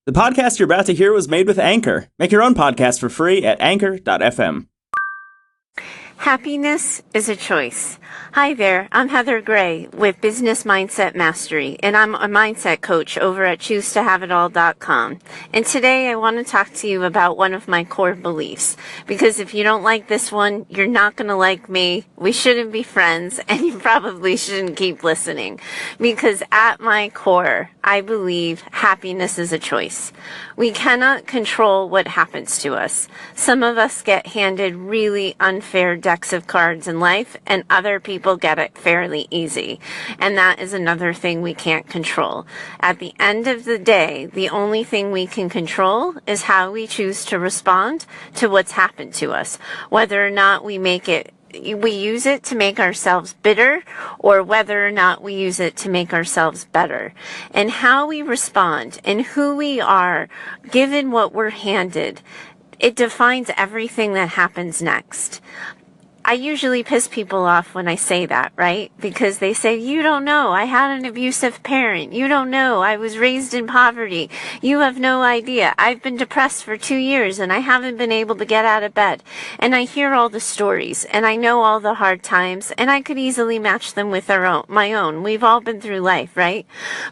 The podcast you're about to hear was made with Anchor. Make your own podcast for free at anchor.fm. Happiness is a choice. Hi there, I'm Heather Gray with Business Mindset Mastery, and I'm a mindset coach over at ChooseToHaveItAll.com. And today I want to talk to you about one of my core beliefs, because if you don't like this one, you're not going to like me, we shouldn't be friends, and you probably shouldn't keep listening. Because at my core, I believe happiness is a choice. We cannot control what happens to us. Some of us get handed really unfair decks of cards in life, and other people get it fairly easy. And that is another thing we can't control. At the end of the day, the only thing we can control is how we choose to respond to what's happened to us. Whether or not we use it to make ourselves bitter, or whether or not we use it to make ourselves better. And how we respond and who we are, given what we're handed, it defines everything that happens next. I usually piss people off when I say that, right? Because they say, you don't know, I had an abusive parent. You don't know, I was raised in poverty. You have no idea. I've been depressed for 2 years and I haven't been able to get out of bed. And I hear all the stories and I know all the hard times, and I could easily match them with my own. We've all been through life, right?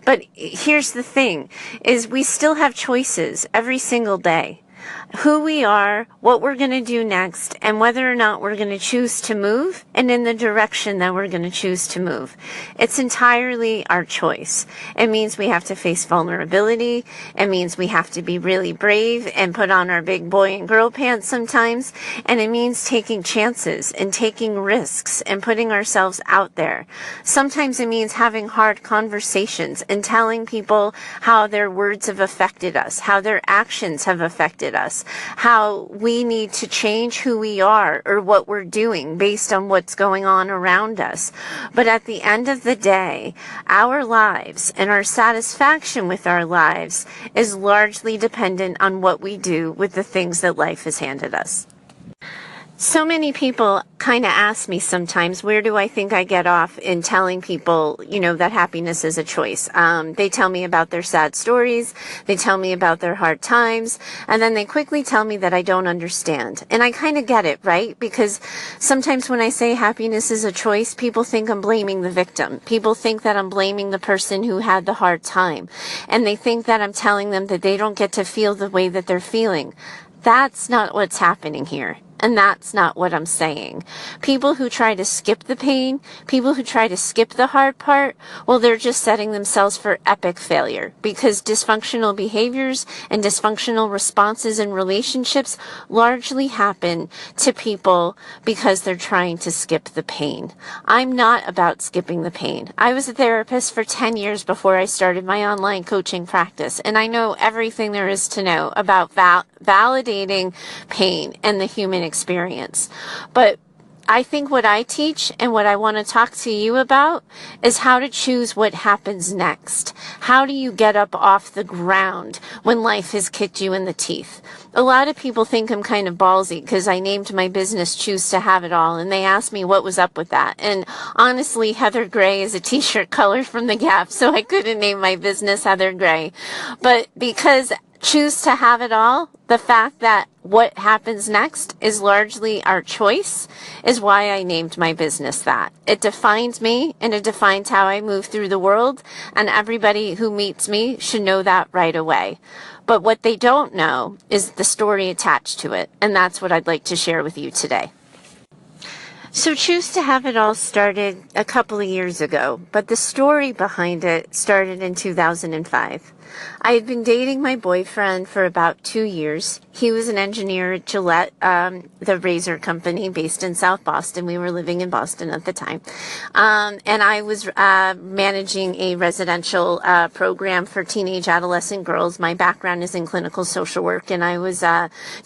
But here's the thing, is we still have choices every single day. Who we are, what we're going to do next, and whether or not we're going to choose to move, and in the direction that we're going to choose to move. It's entirely our choice. It means we have to face vulnerability. It means we have to be really brave and put on our big boy and girl pants sometimes. And it means taking chances and taking risks and putting ourselves out there. Sometimes it means having hard conversations and telling people how their words have affected us, how their actions have affected us, how we need to change who we are or what we're doing based on what's going on around us. But at the end of the day, our lives and our satisfaction with our lives is largely dependent on what we do with the things that life has handed us. So many people kind of ask me sometimes, where do I think I get off in telling people, that happiness is a choice? They tell me about their sad stories, they tell me about their hard times, and then they quickly tell me that I don't understand. And I kind of get it, right? Because sometimes when I say happiness is a choice, people think I'm blaming the victim. People think that I'm blaming the person who had the hard time. And they think that I'm telling them that they don't get to feel the way that they're feeling. That's not what's happening here. And that's not what I'm saying. People who try to skip the pain, people who try to skip the hard part, well, they're just setting themselves for epic failure, because dysfunctional behaviors and dysfunctional responses in relationships largely happen to people because they're trying to skip the pain. I'm not about skipping the pain. I was a therapist for 10 years before I started my online coaching practice, and I know everything there is to know about validating pain and the human experience. But I think what I teach and what I want to talk to you about is how to choose what happens next. How do you get up off the ground when life has kicked you in the teeth? A lot of people think I'm kind of ballsy because I named my business Choose to Have It All, and they asked me what was up with that. And honestly, Heather Gray is a t-shirt color from The Gap, so I couldn't name my business Heather Gray. But because choose to have it all, the fact that what happens next is largely our choice is why I named my business that. It defines me and it defines how I move through the world, and everybody who meets me should know that right away. But what they don't know is the story attached to it, and that's what I'd like to share with you today. So Choose to Have It All started a couple of years ago, but the story behind it started in 2005. I had been dating my boyfriend for about 2 years. He was an engineer at Gillette, the razor company based in South Boston. We were living in Boston at the time. And I was managing a residential program for teenage adolescent girls. My background is in clinical social work, and I was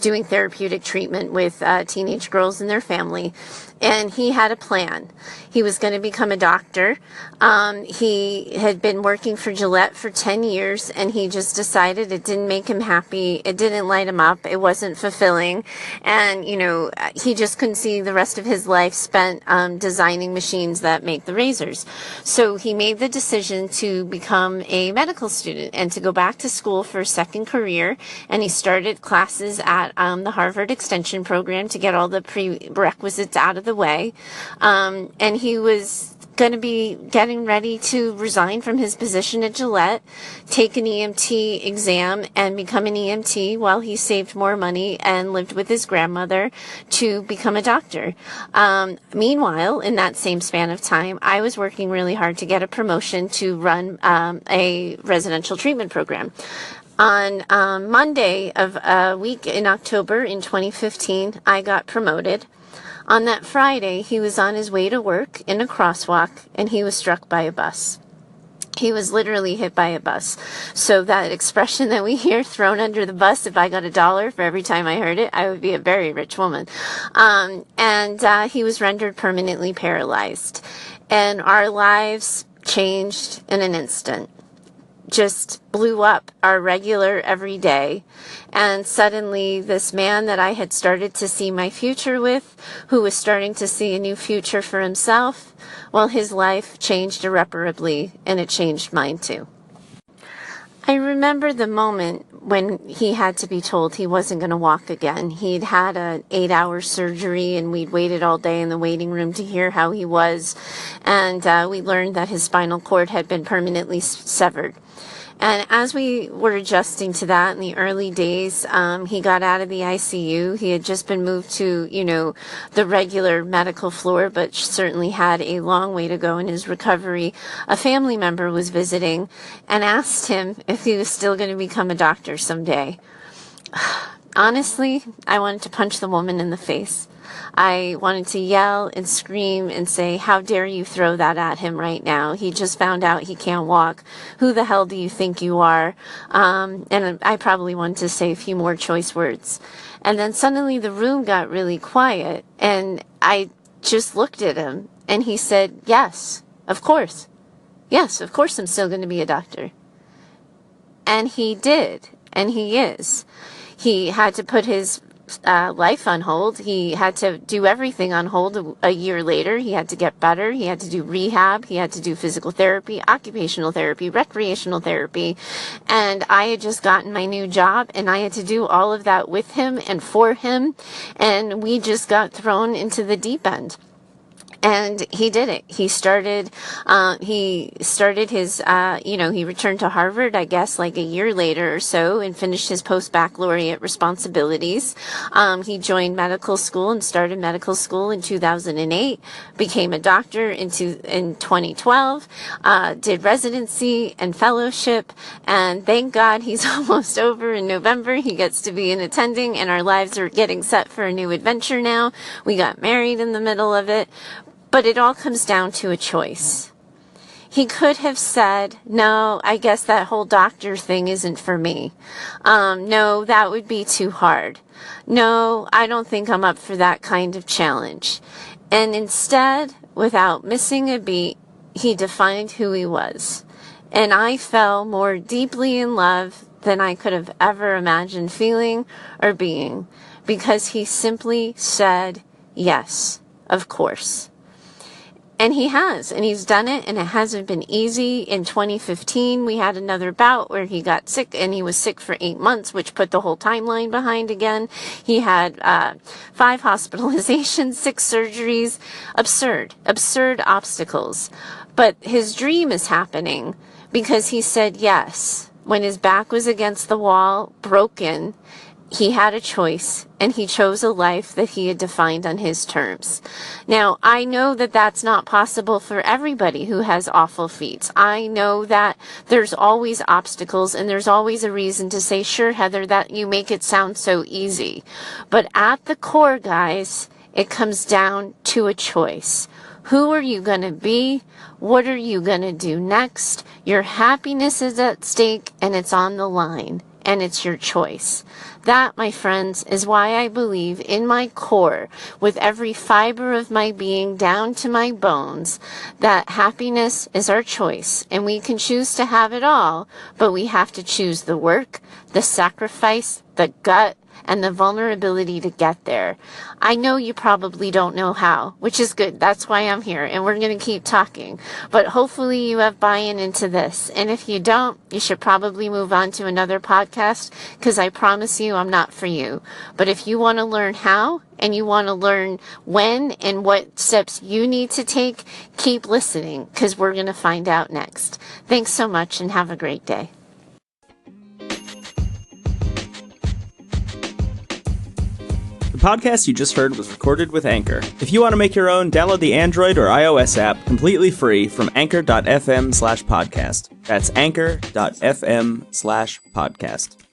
doing therapeutic treatment with teenage girls and their family. And he had a plan. He was going to become a doctor. He had been working for Gillette for 10 years, and he just decided it didn't make him happy. It didn't light him up. It wasn't fulfilling. And, he just couldn't see the rest of his life spent designing machines that make the razors. So he made the decision to become a medical student and to go back to school for a second career. And he started classes at the Harvard Extension program to get all the prerequisites out of the way. And he was going to be getting ready to resign from his position at Gillette, take an EMT exam, and become an EMT while he saved more money and lived with his grandmother to become a doctor. Meanwhile, in that same span of time, I was working really hard to get a promotion to run a residential treatment program. On Monday of a week in October in 2015, I got promoted. On that Friday, he was on his way to work in a crosswalk, and he was struck by a bus. He was literally hit by a bus. So that expression that we hear, thrown under the bus, if I got $1 for every time I heard it, I would be a very rich woman. And he was rendered permanently paralyzed. And our lives changed in an instant. Just blew up our regular everyday. And suddenly this man that I had started to see my future with, who was starting to see a new future for himself, well, his life changed irreparably, and it changed mine too. I remember the moment when he had to be told he wasn't going to walk again. He'd had an 8-hour surgery, and we'd waited all day in the waiting room to hear how he was. And we learned that his spinal cord had been permanently severed. And as we were adjusting to that in the early days, he got out of the ICU. He had just been moved to, the regular medical floor, but certainly had a long way to go in his recovery. A family member was visiting and asked him if he was still going to become a doctor someday. Honestly, I wanted to punch the woman in the face. I wanted to yell and scream and say, how dare you throw that at him right now? He just found out he can't walk. Who the hell do you think you are? And I probably wanted to say a few more choice words. And then suddenly the room got really quiet, and I just looked at him, and he said, yes, of course. Yes, of course I'm still going to be a doctor. And he did, and he is. He had to put his life on hold. He had to do everything on hold a year later. He had to get better. He had to do rehab. He had to do physical therapy, occupational therapy, recreational therapy. And I had just gotten my new job, and I had to do all of that with him and for him. And we just got thrown into the deep end. And he did it. He started his, he returned to Harvard, I guess, like a year later or so, and finished his post-baccalaureate responsibilities. He joined medical school and started medical school in 2008, became a doctor in 2012, did residency and fellowship, and thank God he's almost over in November. He gets to be an attending, and our lives are getting set for a new adventure now. We got married in the middle of it. But it all comes down to a choice. He could have said, no, I guess that whole doctor thing isn't for me. No, that would be too hard. No, I don't think I'm up for that kind of challenge. And instead, without missing a beat, he defined who he was. And I fell more deeply in love than I could have ever imagined feeling or being, because he simply said, yes, of course. And he has, and he's done it, and it hasn't been easy. In 2015, we had another bout where he got sick, and he was sick for 8 months, which put the whole timeline behind again. He had 5 hospitalizations, 6 surgeries, absurd obstacles. But his dream is happening because he said yes. When his back was against the wall, broken, he had a choice, and he chose a life that he had defined on his terms. Now, I know that that's not possible for everybody who has awful feats. I know that there's always obstacles, and there's always a reason to say, sure, Heather, that you make it sound so easy. But at the core, guys, it comes down to a choice. Who are you going to be? What are you going to do next? Your happiness is at stake, and it's on the line. and it's your choice. That, my friends, is why I believe in my core, with every fiber of my being down to my bones, that happiness is our choice, and we can choose to have it all, but we have to choose the work, the sacrifice, the gut, and the vulnerability to get there. I know you probably don't know how, which is good. That's why I'm here, and we're going to keep talking. But hopefully you have buy-in into this. And if you don't, you should probably move on to another podcast, because I promise you I'm not for you. But if you want to learn how, and you want to learn when and what steps you need to take, keep listening, because we're going to find out next. Thanks so much, and have a great day. The podcast you just heard was recorded with Anchor. If you want to make your own, download the Android or iOS app completely free from anchor.fm/podcast. That's anchor.fm/podcast.